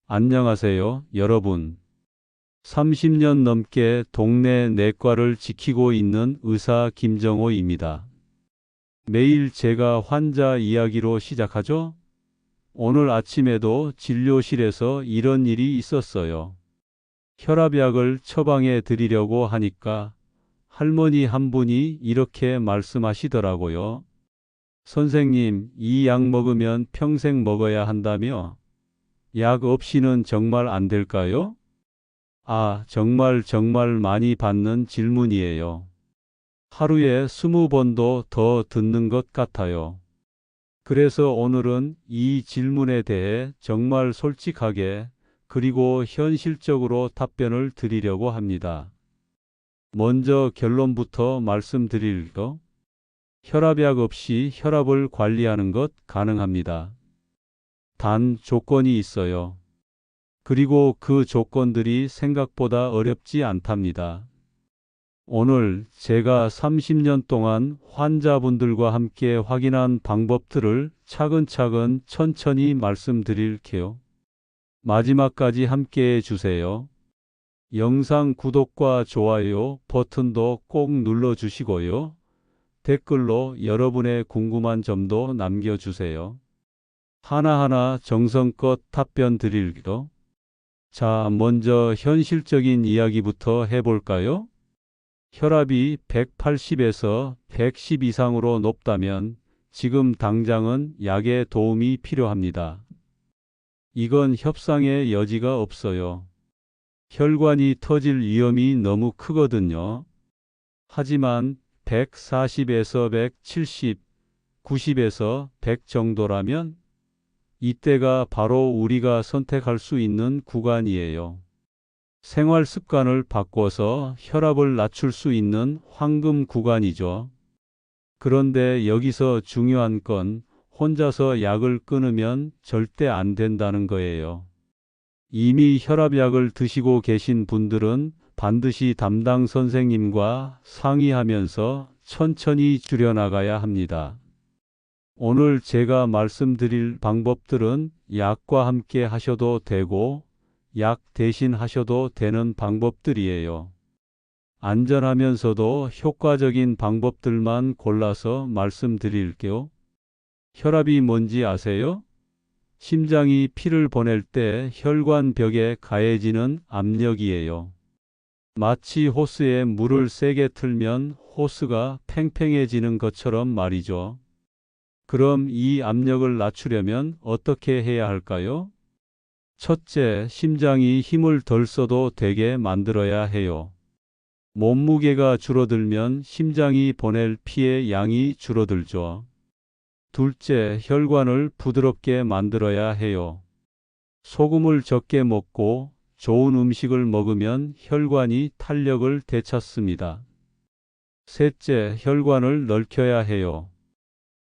안녕하세요, 여러분. 30년 넘게 동네 내과를 지키고 있는 의사 김정호입니다. 매일 제가 환자 이야기로 시작하죠? 오늘 아침에도 진료실에서 이런 일이 있었어요. 혈압약을 처방해 드리려고 하니까 할머니 한 분이 이렇게 말씀하시더라고요. 선생님, 이 약 먹으면 평생 먹어야 한다며? 약 없이는 정말 안 될까요? 아, 정말 많이 받는 질문이에요. 하루에 20번도 더 듣는 것 같아요. 그래서 오늘은 이 질문에 대해 정말 솔직하게 그리고 현실적으로 답변을 드리려고 합니다. 먼저 결론부터 말씀드릴게요. 혈압약 없이 혈압을 관리하는 것 가능합니다. 단 조건이 있어요. 그리고 그 조건들이 생각보다 어렵지 않답니다. 오늘 제가 30년 동안 환자분들과 함께 확인한 방법들을 차근차근 천천히 말씀드릴게요. 마지막까지 함께 해주세요. 영상 구독과 좋아요 버튼도 꼭 눌러주시고요. 댓글로 여러분의 궁금한 점도 남겨주세요. 하나하나 정성껏 답변 드릴게요. 자, 먼저 현실적인 이야기부터 해볼까요? 혈압이 180에서 110 이상으로 높다면 지금 당장은 약의 도움이 필요합니다. 이건 협상의 여지가 없어요. 혈관이 터질 위험이 너무 크거든요. 하지만 140에서 170, 90에서 100 정도라면 이때가 바로 우리가 선택할 수 있는 구간이에요. 생활 습관을 바꿔서 혈압을 낮출 수 있는 황금 구간이죠. 그런데 여기서 중요한 건 혼자서 약을 끊으면 절대 안 된다는 거예요. 이미 혈압약을 드시고 계신 분들은 반드시 담당 선생님과 상의하면서 천천히 줄여나가야 합니다. 오늘 제가 말씀드릴 방법들은 약과 함께 하셔도 되고 약 대신 하셔도 되는 방법들이에요. 안전하면서도 효과적인 방법들만 골라서 말씀드릴게요. 혈압이 뭔지 아세요? 심장이 피를 보낼 때 혈관벽에 가해지는 압력이에요. 마치 호스에 물을 세게 틀면 호스가 팽팽해지는 것처럼 말이죠. 그럼 이 압력을 낮추려면 어떻게 해야 할까요? 첫째, 심장이 힘을 덜 써도 되게 만들어야 해요. 몸무게가 줄어들면 심장이 보낼 피의 양이 줄어들죠. 둘째, 혈관을 부드럽게 만들어야 해요. 소금을 적게 먹고 좋은 음식을 먹으면 혈관이 탄력을 되찾습니다. 셋째, 혈관을 넓혀야 해요.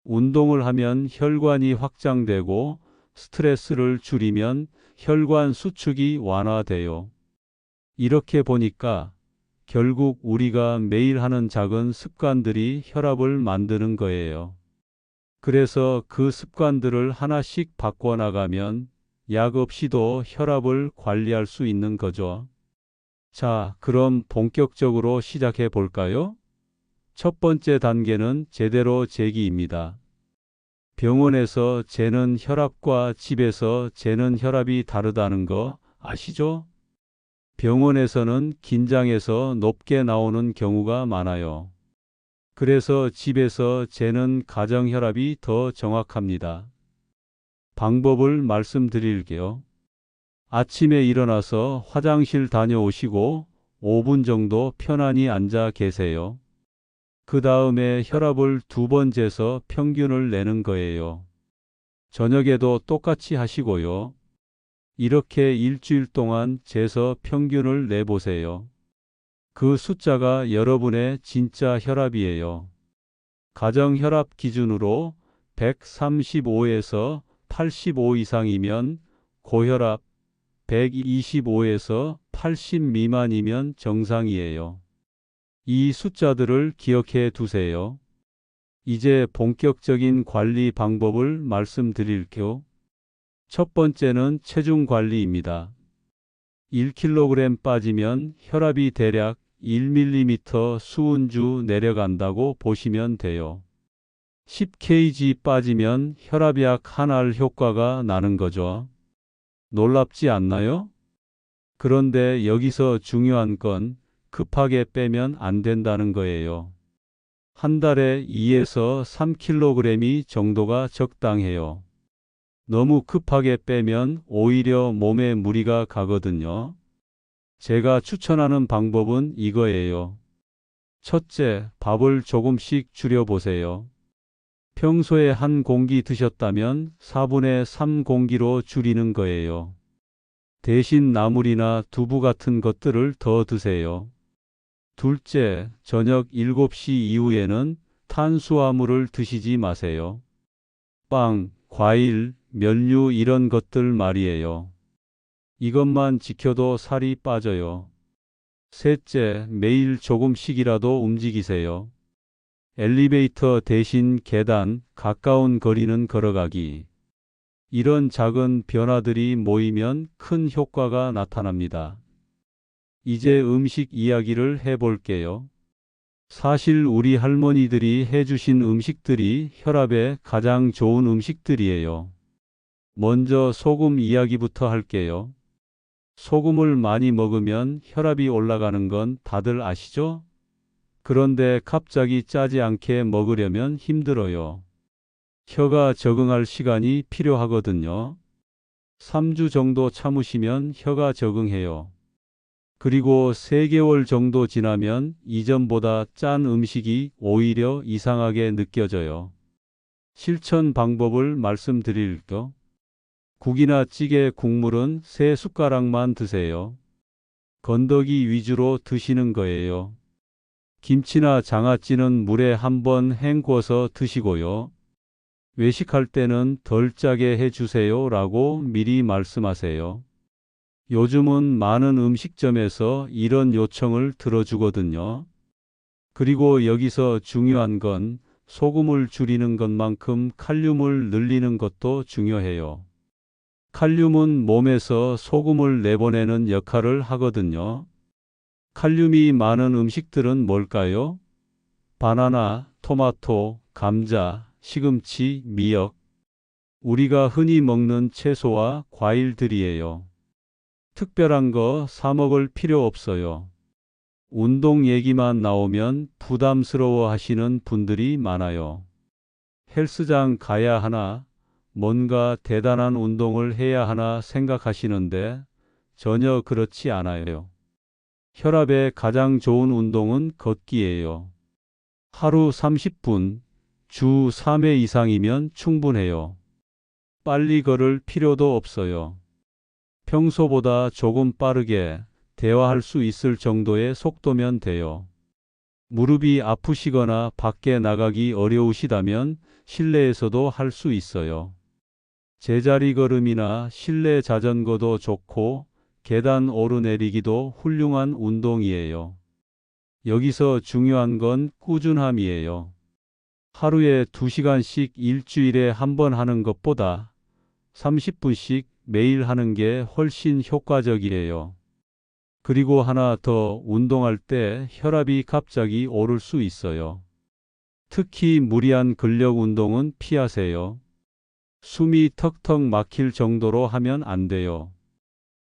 운동을 하면 혈관이 확장되고 스트레스를 줄이면 혈관 수축이 완화돼요. 이렇게 보니까 결국 우리가 매일 하는 작은 습관들이 혈압을 만드는 거예요. 그래서 그 습관들을 하나씩 바꿔나가면 약 없이도 혈압을 관리할 수 있는 거죠. 자, 그럼 본격적으로 시작해 볼까요? 첫 번째 단계는 제대로 재기입니다. 병원에서 재는 혈압과 집에서 재는 혈압이 다르다는 거 아시죠? 병원에서는 긴장해서 높게 나오는 경우가 많아요. 그래서 집에서 재는 가정 혈압이 더 정확합니다. 방법을 말씀드릴게요. 아침에 일어나서 화장실 다녀오시고 5분 정도 편안히 앉아 계세요. 그 다음에 혈압을 2번 재서 평균을 내는 거예요. 저녁에도 똑같이 하시고요. 이렇게 일주일 동안 재서 평균을 내보세요. 그 숫자가 여러분의 진짜 혈압이에요. 가정 혈압 기준으로 135에서 85 이상이면 고혈압, 125에서 80 미만이면 정상이에요. 이 숫자들을 기억해 두세요. 이제 본격적인 관리 방법을 말씀드릴게요. 첫 번째는 체중 관리입니다. 1kg 빠지면 혈압이 대략 1mm 수은주 내려간다고 보시면 돼요. 10kg 빠지면 혈압약 한 알 효과가 나는 거죠. 놀랍지 않나요? 그런데 여기서 중요한 건 급하게 빼면 안 된다는 거예요. 한 달에 2에서 3kg 정도가 적당해요. 너무 급하게 빼면 오히려 몸에 무리가 가거든요. 제가 추천하는 방법은 이거예요. 첫째, 밥을 조금씩 줄여보세요. 평소에 한 공기 드셨다면 4분의 3 공기로 줄이는 거예요. 대신 나물이나 두부 같은 것들을 더 드세요. 둘째, 저녁 7시 이후에는 탄수화물을 드시지 마세요. 빵, 과일, 면류 이런 것들 말이에요. 이것만 지켜도 살이 빠져요. 셋째, 매일 조금씩이라도 움직이세요. 엘리베이터 대신 계단, 가까운 거리는 걸어가기. 이런 작은 변화들이 모이면 큰 효과가 나타납니다. 이제 음식 이야기를 해볼게요. 사실 우리 할머니들이 해주신 음식들이 혈압에 가장 좋은 음식들이에요. 먼저 소금 이야기부터 할게요. 소금을 많이 먹으면 혈압이 올라가는 건 다들 아시죠? 그런데 갑자기 짜지 않게 먹으려면 힘들어요. 혀가 적응할 시간이 필요하거든요. 3주 정도 참으시면 혀가 적응해요. 그리고 3개월 정도 지나면 이전보다 짠 음식이 오히려 이상하게 느껴져요. 실천 방법을 말씀드릴게요. 국이나 찌개 국물은 3숟가락만 드세요. 건더기 위주로 드시는 거예요. 김치나 장아찌는 물에 한번 헹궈서 드시고요. 외식할 때는 덜 짜게 해주세요 라고 미리 말씀하세요. 요즘은 많은 음식점에서 이런 요청을 들어주거든요. 그리고 여기서 중요한 건 소금을 줄이는 것만큼 칼륨을 늘리는 것도 중요해요. 칼륨은 몸에서 소금을 내보내는 역할을 하거든요. 칼륨이 많은 음식들은 뭘까요? 바나나, 토마토, 감자, 시금치, 미역. 우리가 흔히 먹는 채소와 과일들이에요. 특별한 거 사 먹을 필요 없어요. 운동 얘기만 나오면 부담스러워 하시는 분들이 많아요. 헬스장 가야 하나, 뭔가 대단한 운동을 해야 하나 생각하시는데 전혀 그렇지 않아요. 혈압에 가장 좋은 운동은 걷기예요. 하루 30분, 주 3회 이상이면 충분해요. 빨리 걸을 필요도 없어요. 평소보다 조금 빠르게 대화할 수 있을 정도의 속도면 돼요. 무릎이 아프시거나 밖에 나가기 어려우시다면 실내에서도 할 수 있어요. 제자리 걸음이나 실내 자전거도 좋고 계단 오르내리기도 훌륭한 운동이에요. 여기서 중요한 건 꾸준함이에요. 하루에 2시간씩 일주일에 한 번 하는 것보다 30분씩 매일 하는 게 훨씬 효과적이에요. 그리고 하나 더, 운동할 때 혈압이 갑자기 오를 수 있어요. 특히 무리한 근력 운동은 피하세요. 숨이 턱턱 막힐 정도로 하면 안 돼요.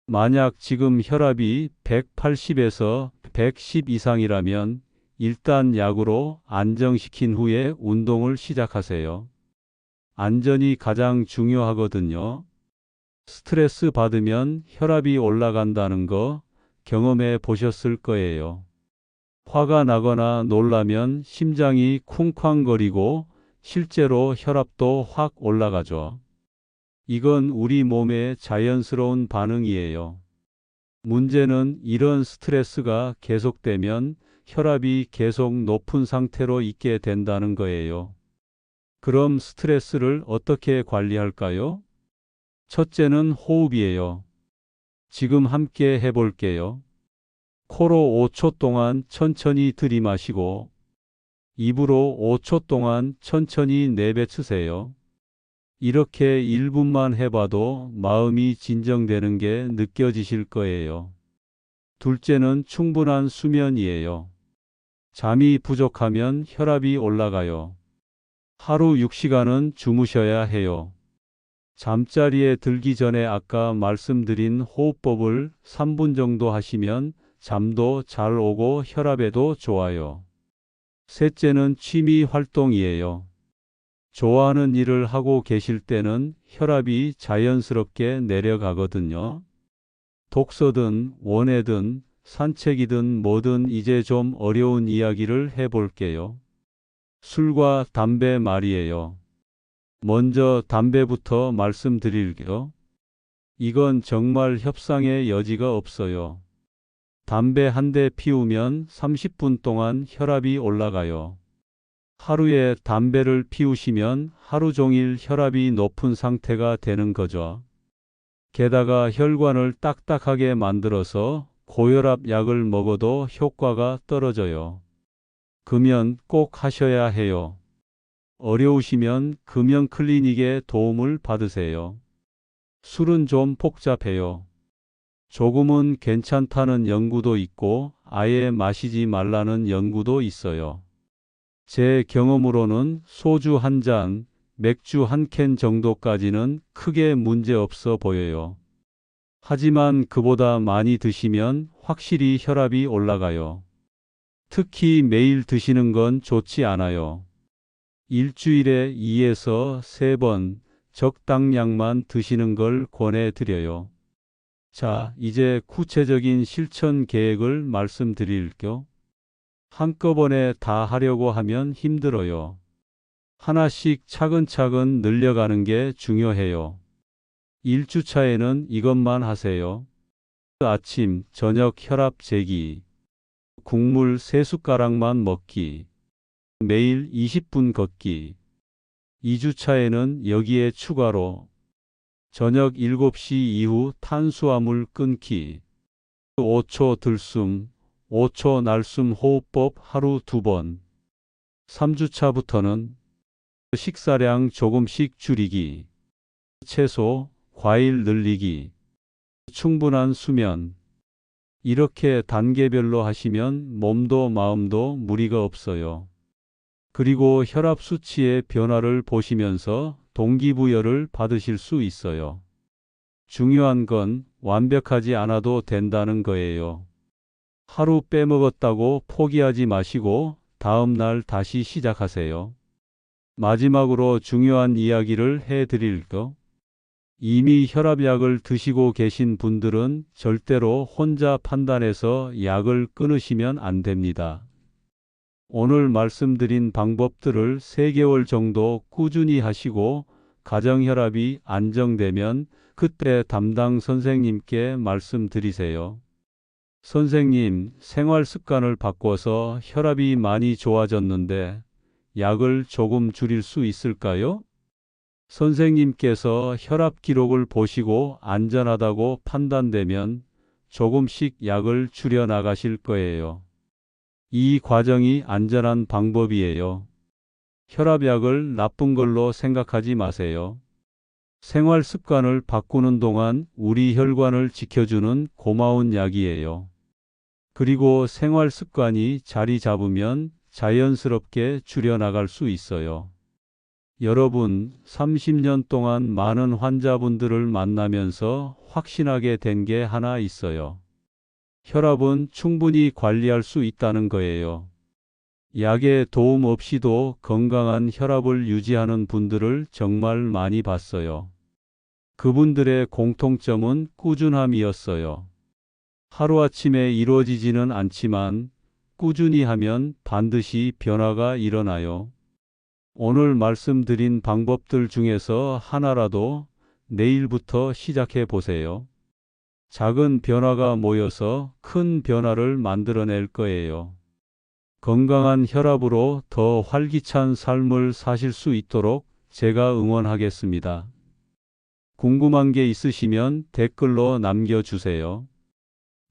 만약 지금 혈압이 180에서 110 이상이라면 일단 약으로 안정시킨 후에 운동을 시작하세요. 안전이 가장 중요하거든요. 스트레스 받으면 혈압이 올라간다는 거 경험해 보셨을 거예요. 화가 나거나 놀라면 심장이 쿵쾅거리고 실제로 혈압도 확 올라가죠. 이건 우리 몸의 자연스러운 반응이에요. 문제는 이런 스트레스가 계속되면 혈압이 계속 높은 상태로 있게 된다는 거예요. 그럼 스트레스를 어떻게 관리할까요? 첫째는 호흡이에요. 지금 함께 해볼게요. 코로 5초 동안 천천히 들이마시고 입으로 5초 동안 천천히 내뱉으세요. 이렇게 1분만 해봐도 마음이 진정되는 게 느껴지실 거예요. 둘째는 충분한 수면이에요. 잠이 부족하면 혈압이 올라가요. 하루 6시간은 주무셔야 해요. 잠자리에 들기 전에 아까 말씀드린 호흡법을 3분 정도 하시면 잠도 잘 오고 혈압에도 좋아요. 셋째는 취미 활동이에요. 좋아하는 일을 하고 계실 때는 혈압이 자연스럽게 내려가거든요. 독서든 원예든 산책이든 뭐든 이제 좀 어려운 이야기를 해볼게요. 술과 담배 말이에요. 먼저 담배부터 말씀드릴게요. 이건 정말 협상의 여지가 없어요. 담배 한 대 피우면 30분 동안 혈압이 올라가요. 하루에 담배를 피우시면 하루 종일 혈압이 높은 상태가 되는 거죠. 게다가 혈관을 딱딱하게 만들어서 고혈압 약을 먹어도 효과가 떨어져요. 금연 꼭 하셔야 해요. 어려우시면 금연 클리닉의 도움을 받으세요. 술은 좀 복잡해요. 조금은 괜찮다는 연구도 있고 아예 마시지 말라는 연구도 있어요. 제 경험으로는 소주 한 잔, 맥주 한 캔 정도까지는 크게 문제 없어 보여요. 하지만 그보다 많이 드시면 확실히 혈압이 올라가요. 특히 매일 드시는 건 좋지 않아요. 일주일에 2에서 3번 적당량만 드시는 걸 권해드려요. 자, 이제 구체적인 실천 계획을 말씀드릴게요. 한꺼번에 다 하려고 하면 힘들어요. 하나씩 차근차근 늘려가는 게 중요해요. 1주차에는 이것만 하세요. 아침, 저녁 혈압 재기, 국물 3숟가락만 먹기, 매일 20분 걷기. 2주차에는 여기에 추가로 저녁 7시 이후 탄수화물 끊기, 5초 들숨, 5초 날숨 호흡법 하루 2번. 3주차부터는 식사량 조금씩 줄이기, 채소, 과일 늘리기, 충분한 수면. 이렇게 단계별로 하시면 몸도 마음도 무리가 없어요. 그리고 혈압 수치의 변화를 보시면서 동기부여를 받으실 수 있어요. 중요한 건 완벽하지 않아도 된다는 거예요. 하루 빼먹었다고 포기하지 마시고 다음 날 다시 시작하세요. 마지막으로 중요한 이야기를 해드릴게요. 이미 혈압약을 드시고 계신 분들은 절대로 혼자 판단해서 약을 끊으시면 안 됩니다. 오늘 말씀드린 방법들을 3개월 정도 꾸준히 하시고 가정혈압이 안정되면 그때 담당 선생님께 말씀드리세요. 선생님, 생활 습관을 바꿔서 혈압이 많이 좋아졌는데 약을 조금 줄일 수 있을까요? 선생님께서 혈압 기록을 보시고 안전하다고 판단되면 조금씩 약을 줄여 나가실 거예요. 이 과정이 안전한 방법이에요. 혈압약을 나쁜 걸로 생각하지 마세요. 생활 습관을 바꾸는 동안 우리 혈관을 지켜주는 고마운 약이에요. 그리고 생활 습관이 자리 잡으면 자연스럽게 줄여나갈 수 있어요. 여러분, 30년 동안 많은 환자분들을 만나면서 확신하게 된 게 하나 있어요. 혈압은 충분히 관리할 수 있다는 거예요. 약의 도움 없이도 건강한 혈압을 유지하는 분들을 정말 많이 봤어요. 그분들의 공통점은 꾸준함이었어요. 하루아침에 이루어지지는 않지만 꾸준히 하면 반드시 변화가 일어나요. 오늘 말씀드린 방법들 중에서 하나라도 내일부터 시작해 보세요. 작은 변화가 모여서 큰 변화를 만들어낼 거예요. 건강한 혈압으로 더 활기찬 삶을 사실 수 있도록 제가 응원하겠습니다. 궁금한 게 있으시면 댓글로 남겨주세요.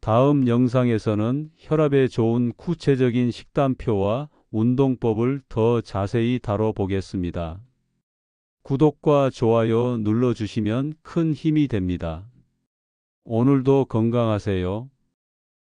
다음 영상에서는 혈압에 좋은 구체적인 식단표와 운동법을 더 자세히 다뤄보겠습니다. 구독과 좋아요 눌러주시면 큰 힘이 됩니다. 오늘도 건강하세요.